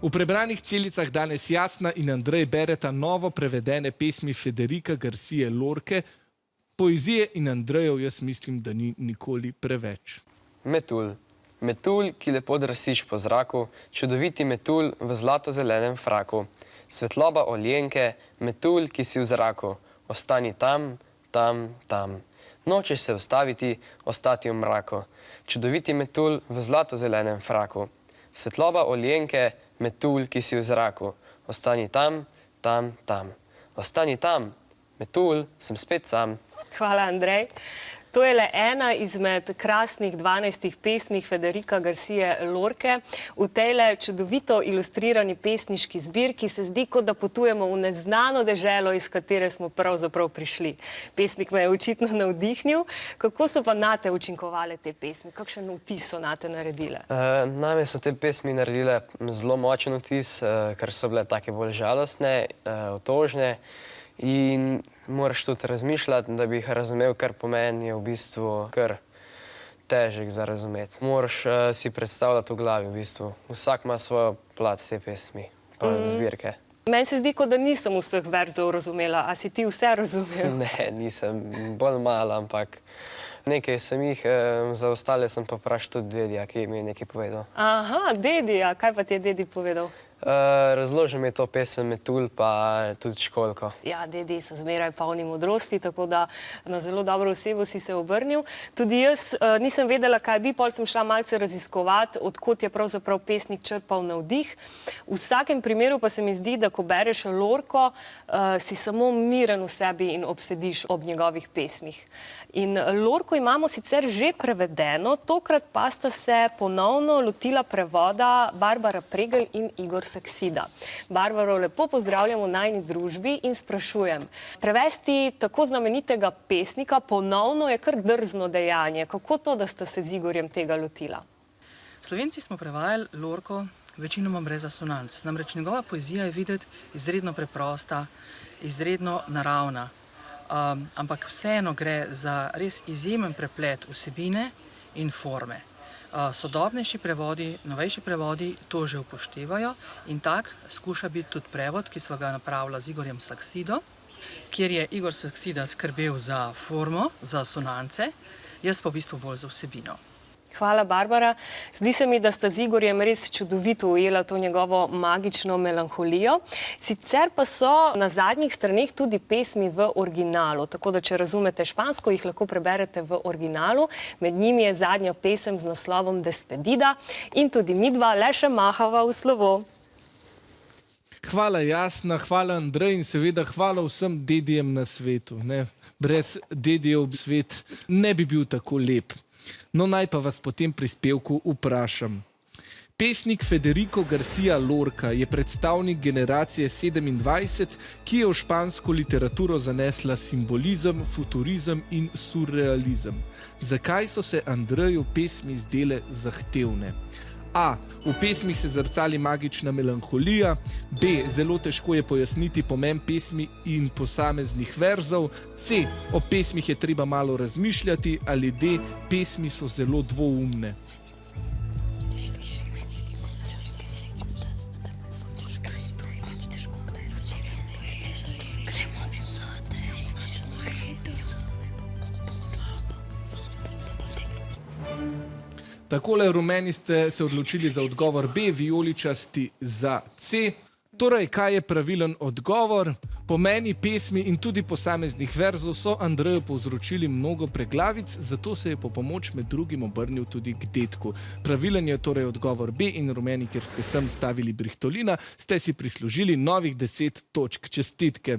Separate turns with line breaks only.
V prebranih celicah danes Jasna in Andrej bereta novo prevedene pesmi Federica Garcije Lorke. Poezije in Andrejev jaz mislim, da ni nikoli preveč.
Metulj. Metulj, ki lepo drsiš po zraku, čudoviti metulj v zlato-zelenem fraku. Svetloba oljenke, metulj, ki si v zraku. Ostani tam, tam, tam. Nočeš se ustaviti, ostati v mraku. Čudoviti metulj v zlato-zelenem fraku. Svetloba oljenke, metulj, ki si v zraku. Ostani tam, tam, tam. Ostani tam, metulj, sem spet sam.
Hvala, Andrej. To je le ena izmed krasnih 12 pesmih Federica Garcije Lorke. V tejle čudovito ilustrirani pesniški zbirki se zdi, kot da potujemo v neznano deželo, iz katere smo pravzaprav prišli. Pesnik me je očitno navdihnil. Kako so pa nate učinkovale te pesmi? Kakšen vtis so nate naredile?
Name so te pesmi naredile zelo močen vtis, ker so bile take bolj žalostne, otožne. In moraš tudi razmišljati, da bi jih razumel, kar pomeni je v bistvu kar težek za razumeti. Moraš si predstavljati v glavi v bistvu. Vsak ima svojo plat te pesmi, pa zbirke.
Meni se zdi, kot da nisem vseh verzov razumela. A si ti vse razumel?
Ne, nisem. Bolj malo, ampak nekaj sem jih, za ostale sem pa vprašal tudi dedija, ki mi je nekaj povedal.
Aha, dedija. Kaj pa ti je dedi povedal?
Razložil mi je to pesem Metulj, pa tudi Školjko.
Ja, dedi so zmeraj polni modrosti, tako da na zelo dobro osebo si se obrnil. Tudi jaz nisem vedela, kaj bi, pol sem šla malce raziskovati, odkot je pravzaprav pesnik črpal navdih. V vsakem primeru pa se mi zdi, da ko bereš Lorko, si samo miren v sebi in obsediš ob njegovih pesmih. In Lorko imamo sicer že prevedeno, tokrat pa sta se ponovno lotila prevoda Barbara Pregelj in Igor Saksida. Barbaro, lepo pozdravljam v najini družbi in sprašujem. Prevesti tako znamenitega pesnika ponovno je kar drzno dejanje. Kako to, da sta se z Igorjem tega lotila?
Slovenci smo prevajali Lorko večinoma brez asonanc. Namreč njegova poezija je videti izredno preprosta, izredno naravna. Ampak vseeno gre za res izjemen preplet vsebine in forme. Sodobnejši prevodi, novejši prevodi to že upoštevajo in tak skuša biti tudi prevod, ki sva ga napravila z Igorjem Saksido, kjer je Igor Saksida skrbel za formo, za asonance, jaz pa v bistvu bolj za vsebino.
Hvala, Barbara. Zdi se mi, da sta z Igorjem res čudovito ujela to njegovo magično melanholijo. Sicer pa so na zadnjih straneh tudi pesmi v originalu, tako da če razumete špansko, jih lahko preberete v originalu. Med njimi je zadnja pesem z naslovom Despedida in tudi midva le še mahava v slovo.
Hvala Jasna, hvala Andrej in seveda hvala vsem dedijem na svetu. Brez dedijev svet ne bi bil tako lep. No, naj pa vas po tem prispevku vprašam. Pesnik Federico Garcia Lorca je predstavnik generacije 27, ki je v špansko literaturo zanesla simbolizem, futurizem in surrealizem. Zakaj so se Andreju pesmi zdele zahtevne? A. V pesmih se zrcali magična melanholija. B. Zelo težko je pojasniti pomen pesmi in posameznih verzov. C. O pesmih je treba malo razmišljati. Ali D. Pesmi so zelo dvoumne. Takole rumeni ste se odločili za odgovor B, vijoličasti za C. Torej, kaj je pravilen odgovor? Pomeni pesmi in tudi posameznih verzov so Andreju povzročili mnogo preglavic, zato se je po pomoč med drugim obrnil tudi k dedku. Pravilen je torej odgovor B in rumeni, ker ste sem stavili Brihtolina, ste si prislužili novih 10 točk. Čestitke.